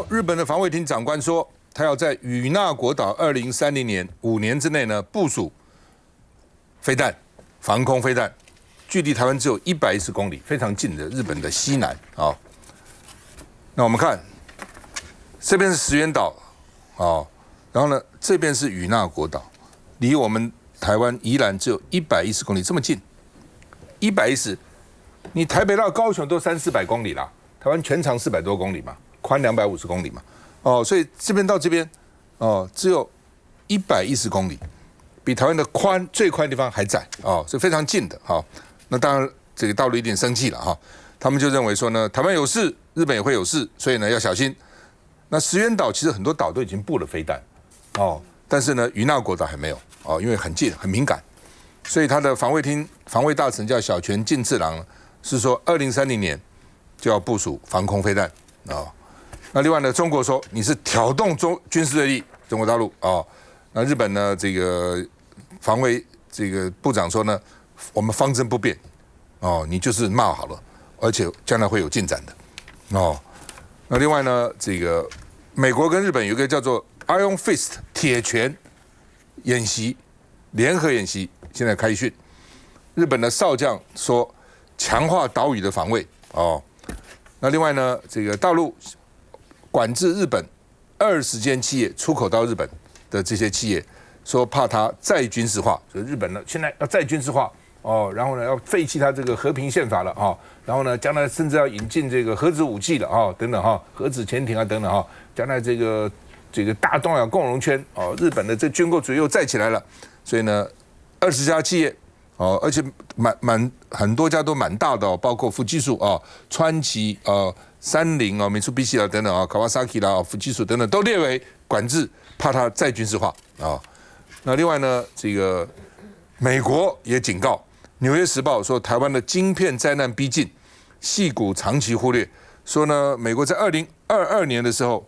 日本的防卫厅长官说，他要在与那国岛2030年5年之内呢部署飞弹，防空飞弹，距离台湾只有110公里，非常近的日本的西南啊。那我们看，这边是石垣岛然后呢，这边是与那国岛，离我们台湾宜兰只有110公里，这么近，110，你台北到高雄都300-400公里啦，台湾全长400多公里嘛，宽250公里嘛，所以这边到这边，只有110公里，比台湾的最宽的地方还窄，是非常近的，那当然这个大陆有点生气了，他们就认为说呢，台湾有事，日本也会有事，所以呢要小心。那石垣岛其实很多岛都已经布了飞弹，但是呢，与那国岛还没有，因为很近很敏感，所以他的防卫厅防卫大臣叫小泉进次郎，是说2030年就要部署防空飞弹，那另外呢，中国说你是挑动军事对立，中国大陆那日本呢这个防卫这个部长说呢，我们方针不变，你就是骂好了，而且将来会有进展的，那另外呢，这个美国跟日本有一个叫做 Iron Fist 铁拳演习，联合演习，现在开训。日本的少将说强化岛屿的防卫那另外呢，这个大陆管制日本20间企业出口到日本的这些企业，说怕它再军事化，所以日本呢现在要再军事化。然后呢，要废弃它这个和平宪法了然后呢，将来甚至要引进这个核子武器了等等核子潜艇等等将来这个大东亚共荣圈日本的这军购主义又再起来了，所以呢，20家企业而且很多家都蛮大的包括富技术川崎三菱Mitsubishi 啦等等Kawasaki 啦富技术等等都列为管制，怕它再军事化那另外呢，这个美国也警告。纽约时报说，台湾的晶片灾难逼近，矽谷长期忽略。说呢，美国在2022年的时候，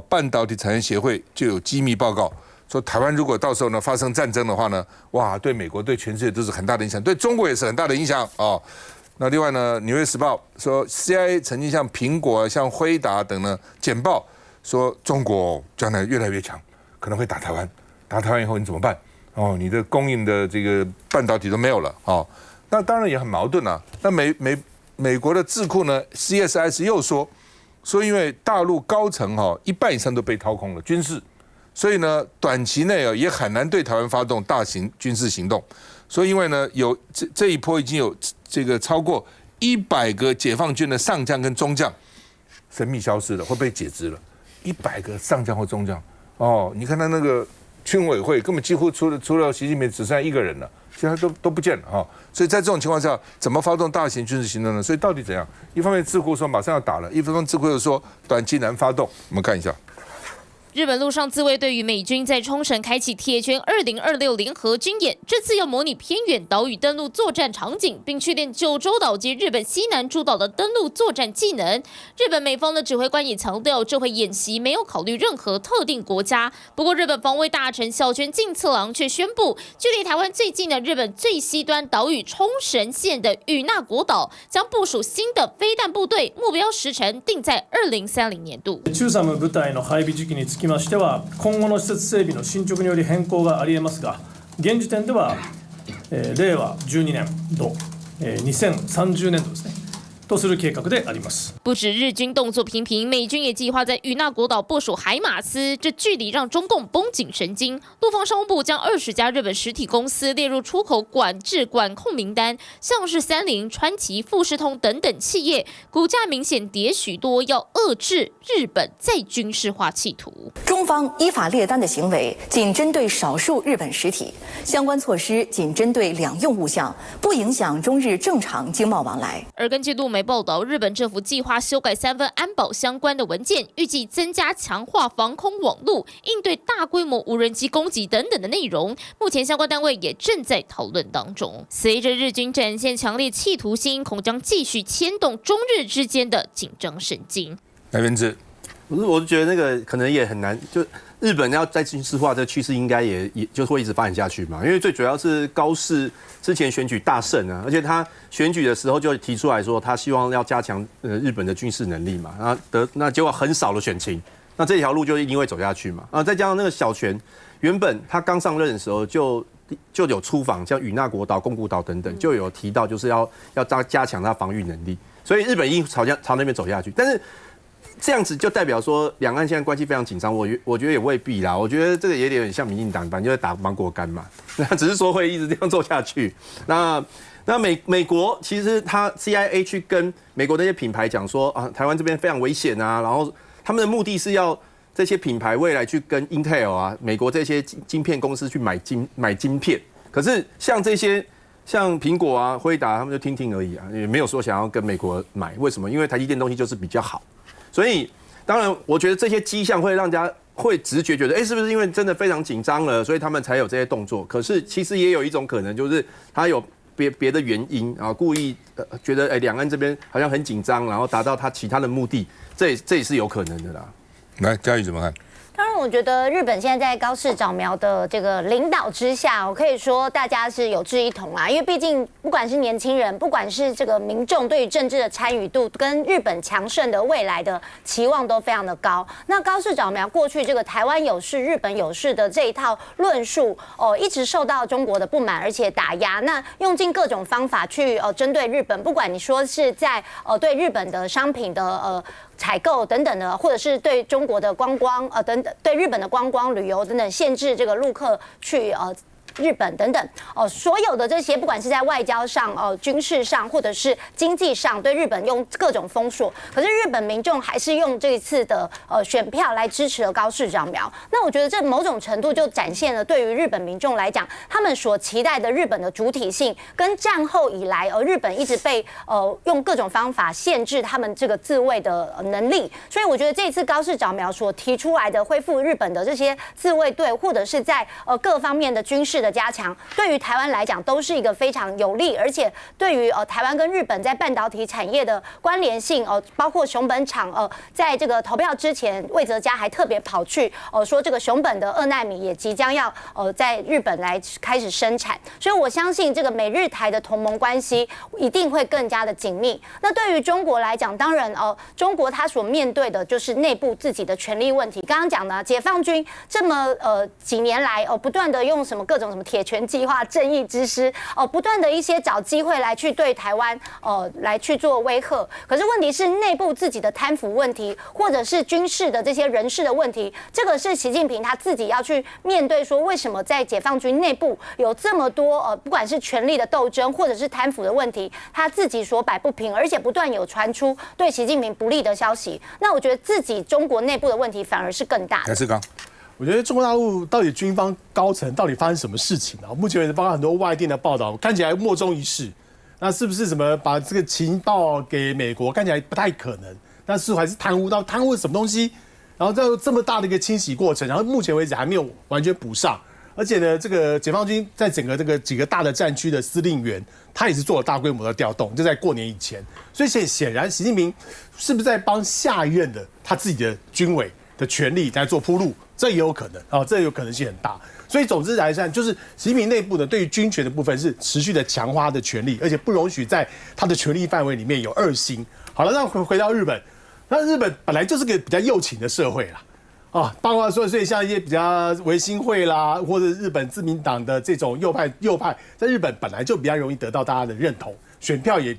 半导体产业协会就有机密报告，说台湾如果到时候呢发生战争的话呢，哇，对美国对全世界都是很大的影响，对中国也是很大的影响那另外呢，纽约时报说 CIA 曾经向苹果、像辉达等呢简报，说中国将来越来越强，可能会打台湾，打台湾以后你怎么办？你的供应的这个半导体都没有了那当然也很矛盾那美国的智库呢 CSIS 又说因为大陆高层一半以上都被掏空了军事，所以呢短期内也很难对台湾发动大型军事行动。所以因为呢有这一波已经有这个超过100个解放军的上将跟中将神秘消失了，会被解职了。100个上将或中将你看他那个。军委会根本几乎除了习近平只剩下1个人了，其他都不见了所以在这种情况下，怎么发动大型军事行动呢？所以到底怎样？一方面智库说马上要打了，一方面智库又说短期难发动。我们看一下。日本陆上自卫队与美军在冲绳开启铁拳2026联合军演，这次要模拟偏远岛屿登陆作战场景，并训练九州岛及日本西南诸岛的登陆作战技能。日本美方的指挥官也强调，这回演习没有考虑任何特定国家。不过，日本防卫大臣小泉进次郎却宣布，距离台湾最近的日本最西端岛屿冲绳县的与那国岛将部署新的飞弹部隊，目標時程定在2030年度。中佐部隊の配備時期につきましては、今後の施設整備の進捗により変更があり得ますが、現時点では、令和12年度、2030年度ですね。とする計画であります。不止日军动作频频，美军也计划在与那国岛部署海马斯，这距离让中共绷紧神经。陆方商务部将20家日本实体公司列入出口管制管控名单，像是三菱、川崎、富士通等等企业，股价明显跌许多，要遏制日本再军事化企图。中方依法列单的行为仅针对少数日本实体，相关措施仅针对两用物项，不影响中日正常经贸往来。而根据陆媒报道，日本政府计划修改3份安保相关的文件，预计增加强化防空网路，应对大规模无人机攻击等等的内容。目前相关单位也正在讨论当中。随着日军展现强烈企图心，恐将继续牵动中日之间的紧张神经。来源自我就觉得那个可能也很难，就日本要在军事化这个趋势，应该也就会一直发展下去嘛。因为最主要是高市之前选举大胜啊，而且他选举的时候就提出来说，他希望要加强日本的军事能力嘛，那结果很少的选情，那这条路就一定会走下去嘛。再加上那个小泉，原本他刚上任的时候就有出访，像与那国岛、宫古岛等等，就有提到就是要加强他防御能力，所以日本一定朝那边走下去，但是。这样子就代表说，两岸现在关系非常紧张。我觉得也未必啦。我觉得这个也有点像民进党，反正就是打芒果干嘛。那只是说会一直这样做下去。那美国其实他 CIA 去跟美国那些品牌讲说啊，台湾这边非常危险啊，然后他们的目的是要这些品牌未来去跟 Intel 啊，美国这些晶片公司去买晶片。可是像这些。像苹果啊、辉达，他们就听而已啊，也没有说想要跟美国买。为什么？因为台积电东西就是比较好。所以，当然，我觉得这些迹象会让大家会直觉觉得，是不是因为真的非常紧张了，所以他们才有这些动作？可是，其实也有一种可能，就是他有别的原因啊，故意觉得两岸这边好像很紧张，然后达到他其他的目的，这也是有可能的啦。来，嘉瑜怎么看？当然，我觉得日本现在在高市早苗的这个领导之下，我可以说大家是有志一同啦。因为毕竟不管是年轻人，不管是这个民众对于政治的参与度，跟日本强盛的未来的期望都非常的高。那高市早苗过去这个台湾有事、日本有事的这一套论述，一直受到中国的不满，而且打压。那用尽各种方法去针对日本，不管你说是在对日本的商品的采购等等的，或者是对中国的观光等等，对日本的观光旅游等等限制这个陆客去日本等等所有的这些，不管是在外交上、军事上，或者是经济上，对日本用各种封锁。可是日本民众还是用这一次的选票来支持了高市早苗。那我觉得这某种程度就展现了对于日本民众来讲，他们所期待的日本的主体性，跟战后以来日本一直被用各种方法限制他们这个自卫的能力。所以我觉得这一次高市早苗所提出来的恢复日本的这些自卫队，或者是在各方面的军事的加强，对于台湾来讲都是一个非常有利，而且对于台湾跟日本在半导体产业的关联性包括熊本厂在这个投票之前，魏哲嘉还特别跑去说这个熊本的2奈米也即将要在日本来开始生产，所以我相信这个美日台的同盟关系一定会更加的紧密。那对于中国来讲，当然中国它所面对的就是内部自己的权力问题。刚刚讲的解放军这么几年来不断的用什么各种什么铁拳计划、正义之师不断的一些找机会来去对台湾来去做威吓。可是问题是内部自己的贪腐问题，或者是军事的这些人事的问题，这个是习近平他自己要去面对，说为什么在解放军内部有这么多不管是权力的斗争，或者是贪腐的问题，他自己所摆不平，而且不断有传出对习近平不利的消息。那我觉得自己中国内部的问题反而是更大的。还是刚。我觉得中国大陆到底军方高层到底发生什么事情啊？目前为止，包括很多外电的报道，看起来莫衷一是。那是不是什么把这个情报给美国？看起来不太可能。但是还是贪污什么东西？然后这么大的一个清洗过程，然后目前为止还没有完全补上。而且呢，这个解放军在整个这个几个大的战区的司令员，他也是做了大规模的调动，就在过年以前。所以显然，习近平是不是在帮下一任的他自己的军委的权力来做铺路？这也有可能这有可能性很大。所以总之来看，就是习近平内部呢，对于军权的部分是持续的强化他的权力，而且不容许在他的权力范围里面有二心。好了，那回到日本，那日本本来就是个比较右倾的社会啦，包括说，所以像一些比较维新会啦，或者日本自民党的这种右派，在日本本来就比较容易得到大家的认同，选票也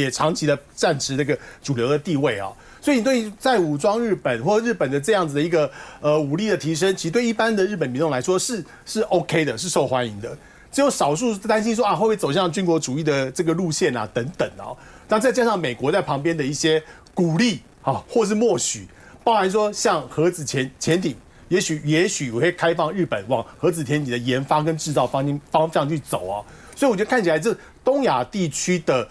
长期的占持那个主流的地位啊。所以你对在武装日本或日本的这样子的一个武力的提升，其实对一般的日本民众来说是 OK 的，是受欢迎的。只有少数担心说会不会走向军国主义的这个路线啊等等那再加上美国在旁边的一些鼓励或是默许，包含说像核子潜艇，也许会开放日本往核子潜艇的研发跟制造方向去走所以我觉得看起来这东亚地区的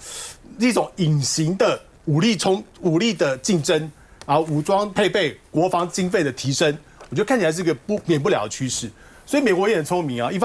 一种隐形的武力的竞争武装配备、国防经费的提升，我觉得看起来是个免不了的趋势。所以美国也很聪明一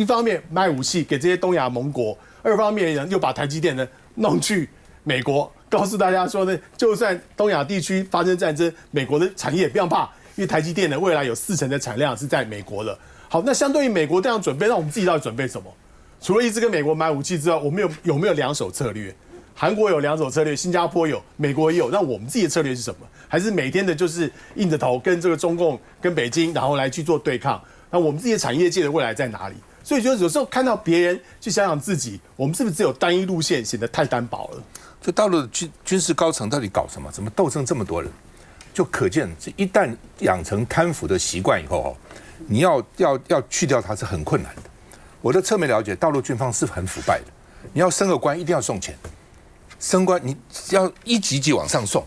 方面卖武器给这些东亚盟国，二方面又把台积电呢弄去美国告诉大家说呢，就算东亚地区发生战争，美国的产业也不要怕，因为台积电呢未来有40%的产量是在美国了。好，那相对于美国这样准备，那我们自己到底准备什么？除了一直跟美国买武器之外，我们有没有2手策略？韩国有2手策略，新加坡有，美国也有。那我们自己的策略是什么？还是每天的就是硬着头跟这个中共、跟北京，然后来去做对抗？那我们自己的产业界的未来在哪里？所以就有时候看到别人，去想想自己，我们是不是只有单一路线，显得太单薄了？就大陆的军事高层到底搞什么？怎么斗争这么多人？就可见，这一旦养成贪腐的习惯以后，你要去掉它是很困难的。我的侧面了解，大陆军方是很腐败的。你要升个官，一定要送钱，升官你要一级级往上送，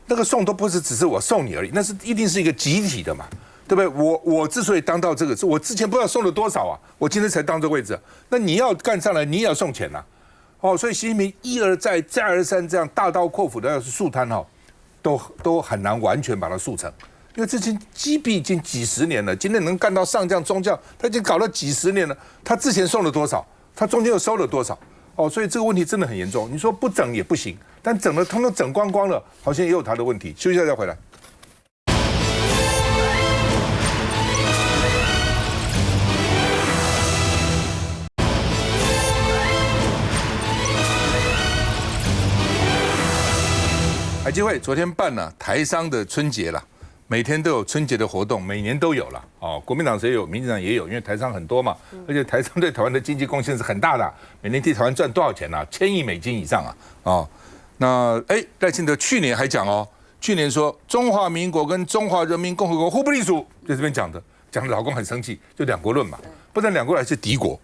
那个送都不是只是我送你而已，那是一定是一个集体的嘛。对不对？我之所以当到这个，是我之前不知道送了多少啊，我今天才当这个位置。那你要干上来，你也要送钱呐、所以习近平一而再、再而三这样大刀阔斧的要是肃贪都很难完全把它肃成，因为这些积弊已经几十年了，今天能干到上将、中将，他已经搞了几十年了。他之前送了多少？他中间又收了多少？所以这个问题真的很严重。你说不整也不行，但整了通通整光光了，好像也有他的问题。休息一下再回来。海基会昨天办了台商的春节了，每天都有春节的活动，每年都有了。国民党也有，民进党也有，因为台商很多嘛，而且台商对台湾的经济贡献是很大的，每年替台湾赚多少钱啊？1000亿美金以上啊！那赖清德去年还讲去年说中华民国跟中华人民共和国互不隶属，在这边讲的老公很生气，就2国论嘛，不然2国还是敌国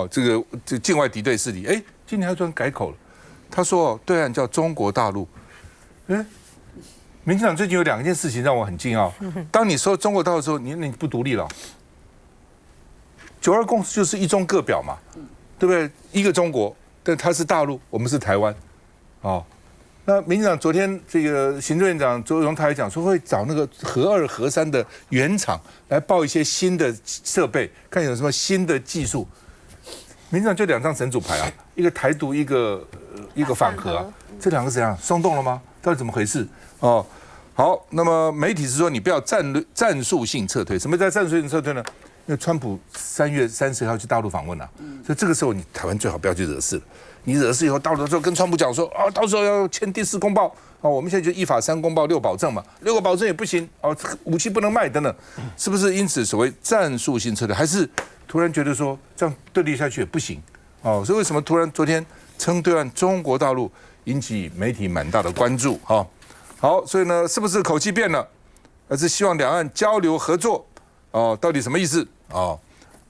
这个境外敌对势力。今年他突然改口了，他说对岸叫中国大陆。民进党最近有2件事情让我很惊讶。当你说中国大陆的时候，你不独立了。9·2共识就是一中各表嘛，对不对？一个中国，但它是大陆，我们是台湾。那民进党昨天这个行政院长周荣他还讲说会找那个核2、核3的原厂来报一些新的设备，看有什么新的技术。民进党就2张神主牌啊，一个台独，一个反核这2个怎样松动了吗？到底怎么回事？好，那么媒体是说你不要战术性撤退，什么叫战术性撤退呢？因为川普3月30号去大陆访问了，所以这个时候你台湾最好不要去惹事了。你惹事以后，到了之后跟川普讲说到时候要签第4公报我们现在就依法3公报6保证嘛，6个保证也不行武器不能卖等等，是不是？因此所谓战术性撤退，还是突然觉得说这样对立下去也不行所以为什么突然昨天称对岸中国大陆？引起媒体蛮大的关注好，所以呢，是不是口气变了？而是希望两岸交流合作到底什么意思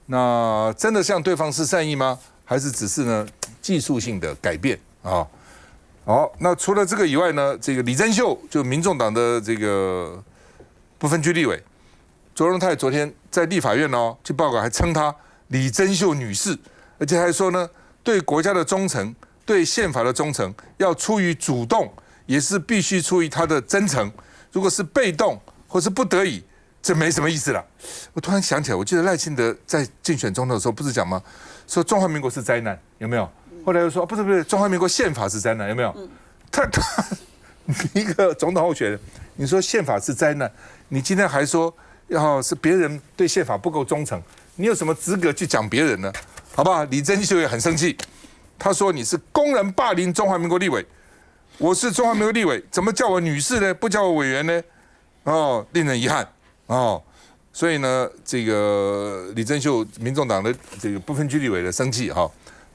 那真的向对方是善意吗？还是只是呢技术性的改变好，那除了这个以外呢，这个李珍秀就民众党的这个不分区立委卓荣泰昨天在立法院去报告，还称她李珍秀女士，而且还说呢，对国家的忠诚。对宪法的忠诚要出于主动，也是必须出于他的真诚。如果是被动或是不得已，这没什么意思了。我突然想起来，我记得赖清德在竞选总统的时候不是讲吗？说中华民国是灾难，有没有？后来又说不是，中华民国宪法是灾难，有没有？他一个总统候选人，你说宪法是灾难，你今天还说是别人对宪法不够忠诚，你有什么资格去讲别人呢？好不好？李珍秀也很生气。他说你是公然霸凌中华民国立委，我是中华民国立委，怎么叫我女士呢？不叫我委员呢？令人遗憾所以呢，这个李珍秀民众党的这个不分区立委的生气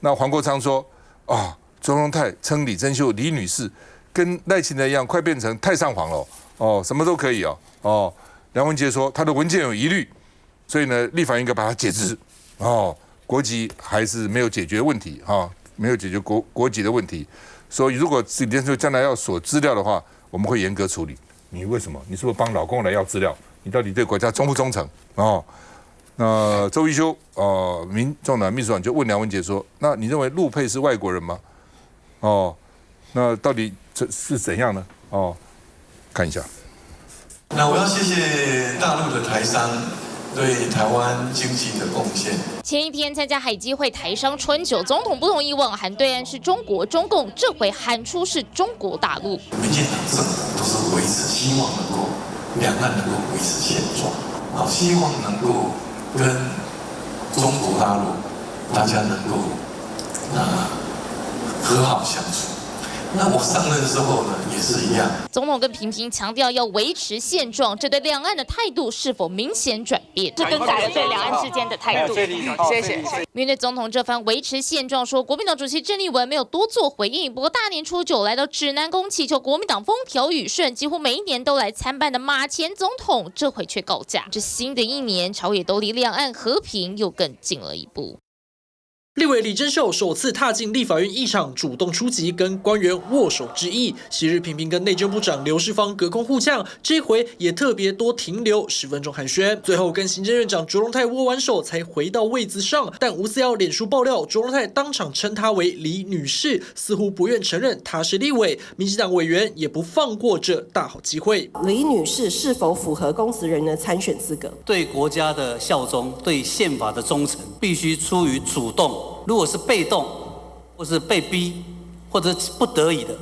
那黄国昌说周荣泰称李珍秀李女士跟赖清德一样，快变成太上皇了什么都可以梁文杰说他的文件有疑虑，所以呢，立法应该把它解职国籍还是没有解决问题没有解决国籍的问题，所以如果李珍秀将来要索资料的话，我们会严格处理。你为什么？你是不是帮老公来要资料？你到底对国家忠不忠诚那周一修民众党秘书长就问梁文杰说：“那你认为陆配是外国人吗？那到底这是怎样呢？看一下。那我要谢谢大陆的台商对台湾经济的贡献。前一天参加海基会台商春酒，总统不同意望韩对岸是中国中共，这回喊出是中国大陆。民进党政府都是维持，希望能够两岸能够维持现状，好，希望能够跟中国大陆大家能够和好相处。那我上任之后呢，也是一样。总统跟频频强调要维持现状，这对两岸的态度是否明显转变？是更改了对两岸之间的态度。谢谢。面对总统这番维持现状说，国民党主席郑丽文没有多做回应。不过大年初9来到指南宫祈求国民党风调雨顺，几乎每一年都来参拜的马前总统，这回却告假。这新的一年，朝野都离两岸和平又更近了一步。立委李珍秀首次踏进立法院议场，主动出击，跟官员握手致意。昔日频频跟内政部长刘世芳隔空互呛，这回也特别多停留10分钟寒暄。最后跟行政院长卓荣泰握完手，才回到位子上。但吴思瑶脸书爆料，卓荣泰当场称她为李女士，似乎不愿承认她是立委。民进党委员也不放过这大好机会。李女士是否符合公职人员的参选资格？对国家的效忠，对宪法的忠诚，必须出于主动。如果是被动，或是被逼，或者不得已的，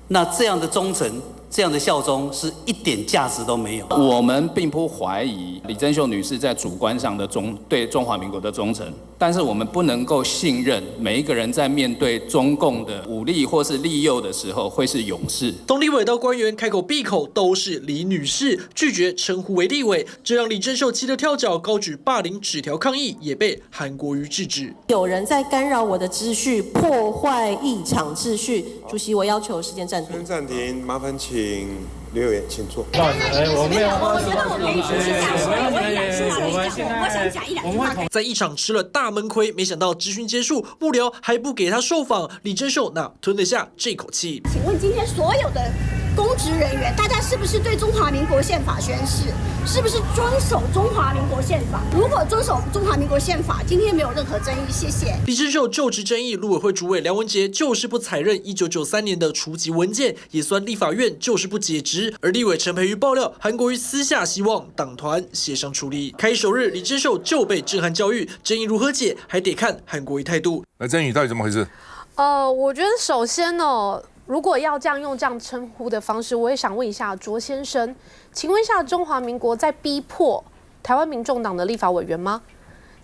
那这样的忠诚、这样的效忠是一点价值都没有。我们并不怀疑李珍秀女士在主观上的对中华民国的忠诚，但是我们不能够信任每一个人在面对中共的武力或是利诱的时候会是勇士。从立委到官员开口闭口都是李女士，拒绝称呼为立委，这让李珍秀气得跳脚，高举霸凌纸条抗议，也被韩国瑜制止。有人在干扰我的秩序，破坏议场秩序。主席，我要求时间暂停。暂停，麻烦请刘委员请坐。在议场吃了大闷亏，没想到质询结束，幕僚还不给他受访，李珍秀哪吞得下这口气？请问今天所有的公职人员，大家是不是对中华民国宪法宣誓？是不是遵守中华民国宪法？如果遵守中华民国宪法，今天没有任何争议。谢谢。李珍秀就职争议，陆委会主委梁文杰就是不采认1993年的除籍文件，也算立法院就是不解职。而立委陈培瑜爆料，韩国瑜私下希望党团协商处理。开首日，李珍秀就被震撼教育，争议如何解，还得看韩国瑜态度。那曾宇到底怎么回事？我觉得首先如果要用这样称呼的方式，我也想问一下卓先生，请问一下，中华民国在逼迫台湾民众党的立法委员吗？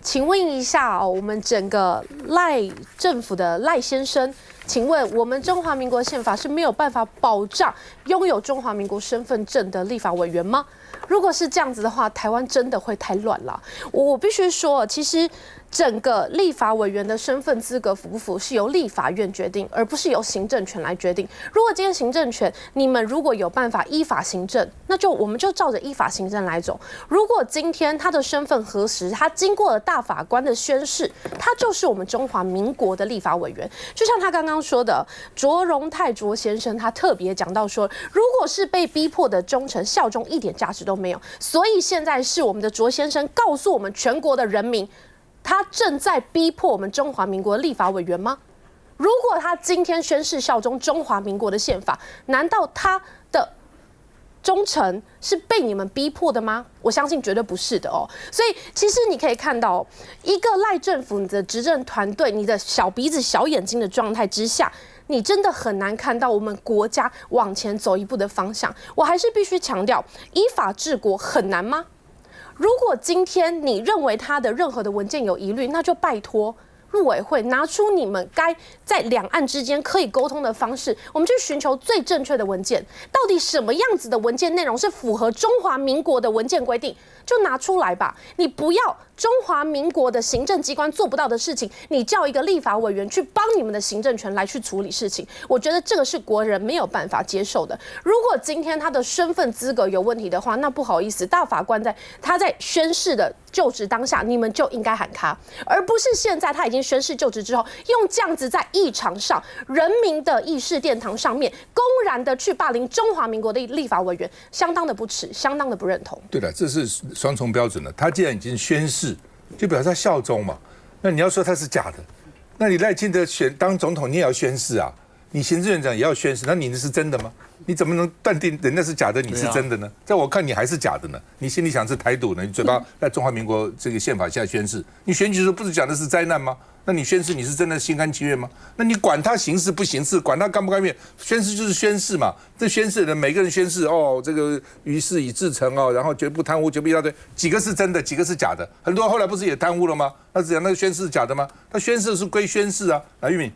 请问一下我们整个赖政府的赖先生，请问我们中华民国宪法是没有办法保障拥有中华民国身份证的立法委员吗？如果是这样子的话，台湾真的会太乱了。我必须说，其实整个立法委员的身份资格符不符是由立法院决定，而不是由行政权来决定。如果今天行政权你们如果有办法依法行政，那我们就照着依法行政来走。如果今天他的身份核实，他经过了大法官的宣誓，他就是我们中华民国的立法委员。就像他刚刚说的，卓荣泰卓先生他特别讲到说，如果是被逼迫的忠诚效忠，一点价值都没有。所以现在是我们的卓先生告诉我们全国的人民，他正在逼迫我们中华民国的立法委员吗？如果他今天宣誓效忠中华民国的宪法，难道他的忠诚是被你们逼迫的吗？我相信绝对不是的哦。所以其实你可以看到，一个赖政府你的执政团队，你的小鼻子小眼睛的状态之下，你真的很难看到我们国家往前走一步的方向。我还是必须强调，依法治国很难吗？如果今天你认为他的任何的文件有疑虑，那就拜托陆委会拿出你们该在两岸之间可以沟通的方式，我们去寻求最正确的文件。到底什么样子的文件内容是符合中华民国的文件规定，就拿出来吧。你不要中华民国的行政机关做不到的事情，你叫一个立法委员去帮你们的行政权来去处理事情，我觉得这个是国人没有办法接受的。如果今天他的身份资格有问题的话，那不好意思，大法官他在宣誓的就职当下，你们就应该喊卡，而不是现在他已经宣誓就职之后，用这样子在议场上、人民的议事殿堂上面，公然的去霸凌中华民国的立法委员，相当的不耻，相当的不认同。对了，这是双重标准了。他既然已经宣誓，就表示他效忠嘛。那你要说他是假的，那你赖清德当总统，你也要宣誓啊。你行政院长也要宣誓，那你那是真的吗？你怎么能断定人家是假的，你是真的呢？在我看你还是假的呢。你心里想是台独呢，你嘴巴在中华民国这个宪法下宣誓，你选举的时候不是讲的是灾难吗？那你宣誓你是真的心甘情愿吗？那你管他行事不行事，管他甘不甘愿，宣誓就是宣誓嘛。这宣誓的人每个人宣誓哦，这个于事以至诚哦，然后绝不贪污，绝不一大堆，几个是真的，几个是假的？很多后来不是也贪污了吗？那只讲那个宣誓是假的吗？他宣誓是归宣誓啊。来，玉敏。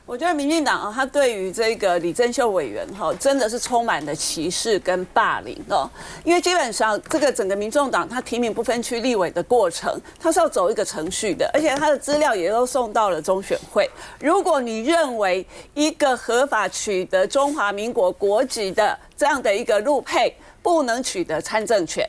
我觉得民进党他对于这个李珍秀委员真的是充满了歧视跟霸凌哦，因为基本上这个整个民众党他提名不分区立委的过程，他是要走一个程序的，而且他的资料也都送到了中选会。如果你认为一个合法取得中华民国国籍的这样的一个陆配不能取得参政权，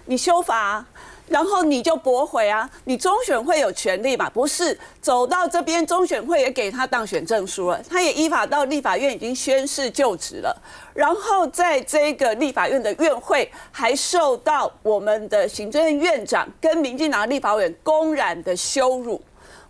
你修法啊。然后你就驳回啊，你中选会有权利嘛？不是走到这边，中选会也给他当选证书了，他也依法到立法院已经宣誓就职了。然后在这个立法院的院会，还受到我们的行政院院长跟民进党的立法委员公然的羞辱。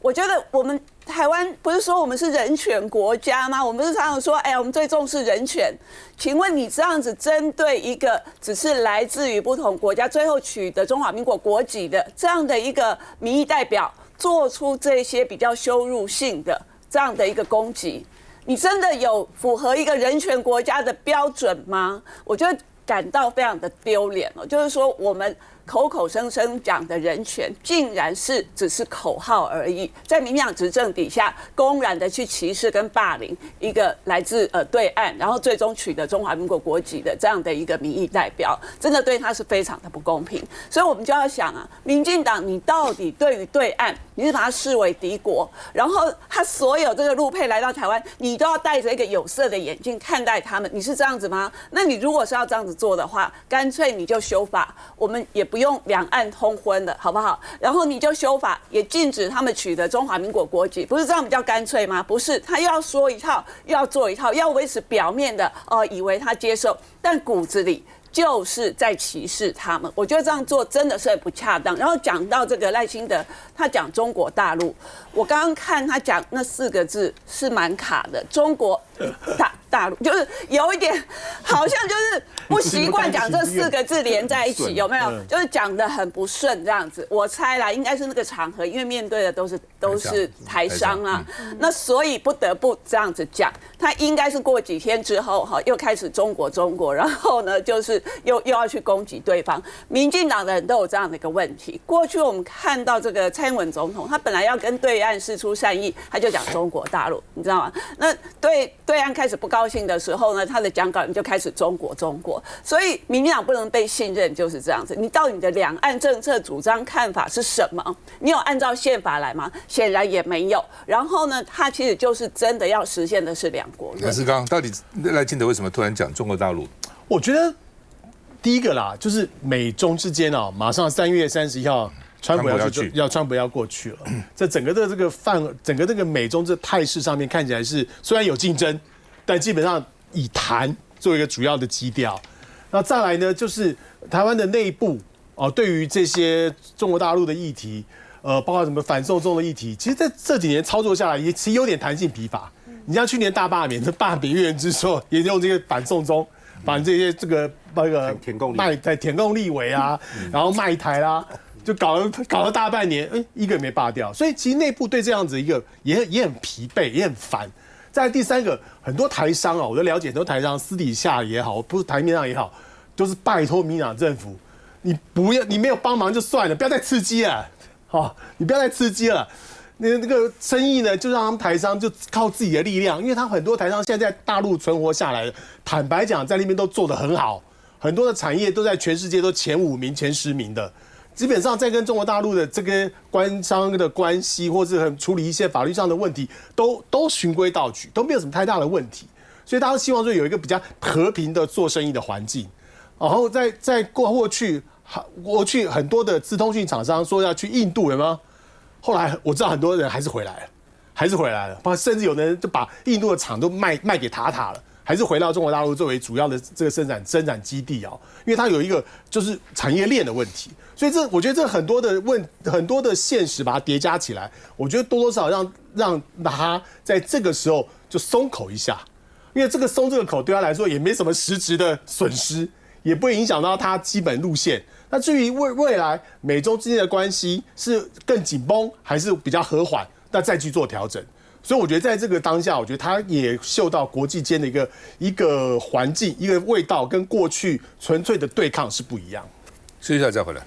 我觉得我们台湾不是说我们是人权国家吗？我们不是常常说，哎呀，我们最重视人权。请问你这样子针对一个只是来自于不同国家，最后取得中华民国国籍的这样的一个民意代表，做出这些比较羞辱性的这样的一个攻击，你真的有符合一个人权国家的标准吗？我觉得感到非常的丢脸哦，就是说我们口口声声讲的人权，竟然只是口号而已，在民进党执政底下，公然的去歧视跟霸凌一个来自对岸，然后最终取得中华民国国籍的这样的一个民意代表，真的对他是非常的不公平。所以我们就要想啊，民进党你到底对于对岸，你是把它视为敌国，然后他所有这个陆配来到台湾，你都要戴着一个有色的眼镜看待他们，你是这样子吗？那你如果是要这样子做的话，干脆你就修法，我们也不用两岸通婚了，好不好？然后你就修法，也禁止他们取得中华民国国籍，不是这样比较干脆吗？不是，他又要说一套，又要做一套，要维持表面的以为他接受，但骨子里就是在歧视他们。我觉得这样做真的是很不恰当。然后讲到这个赖清德，他讲中国大陆，我刚刚看他讲那4个字是蛮卡的，中国大陆，就是有一点好像就是不习惯讲这4个字连在一起，有没有？就是讲得很不顺这样子。我猜啦，应该是那个场合，因为面对的都是台商啊，那所以不得不这样子讲。他应该是过几天之后又开始中国，然后呢就是又要去攻击对方。民进党的人都有这样的一个问题。过去我们看到这个蔡英文总统，他本来要跟对岸释出善意，他就讲中国大陆，你知道吗？那对岸开始不高兴的时候呢，他的讲稿人就开始中国。所以民进党不能被信任就是这样子。你到底你的两岸政策主张看法是什么？你有按照宪法来吗？显然也没有。然后呢，他其实就是真的要实现的是两国论。可是刚到底赖清德为什么突然讲中国大陆？我觉得第一个啦，就是美中之间啊，马上3月31号。川普要过去了，在整个的这个整个这个美中这态势上面看起来是虽然有竞争，但基本上以谈作为一个主要的基调。那再来呢，就是台湾的内部对于这些中国大陆的议题，包括什么反送中的议题，其实在这几年操作下来，也其实有点弹性疲乏。你像去年大罢免，这罢免月圆之说，也用这个反送中，把这些这个填共立委啊，然后卖台啦。就搞了大半年，一个也没罢掉，所以其实内部对这样子一个也很疲惫，也很烦。再来第三个，很多台商我都了解，很多台商私底下也好，不是台面上也好，都是拜托民进党政府，你没有帮忙就算了，不要再刺激了，你不要再刺激了。那个生意呢，就让他们台商就靠自己的力量，因为他很多台商现在在大陆存活下来了，坦白讲，在那边都做得很好，很多的产业都在全世界都前5名、前10名的。基本上在跟中国大陆的这个官商的关系，或是处理一些法律上的问题，都循规蹈矩，都没有什么太大的问题。所以大家希望说有一个比较和平的做生意的环境。然后在过去很多的资通讯厂商说要去印度，有没有？后来我知道很多人还是回来了，甚至有的人就把印度的厂都卖给塔了。还是回到中国大陆作为主要的这个生产基地因为它有一个就是产业链的问题，所以我觉得这很多的现实把它叠加起来，我觉得多多少少让他在这个时候就松口一下，因为这个松这个口对他来说也没什么实质的损失，也不会影响到他基本路线。那至于未来美中之间的关系是更紧绷还是比较和缓，那再去做调整。所以我觉得在这个当下，我觉得他也嗅到国际间的一个环境、一个味道，跟过去纯粹的对抗是不一样。休息一下再回来。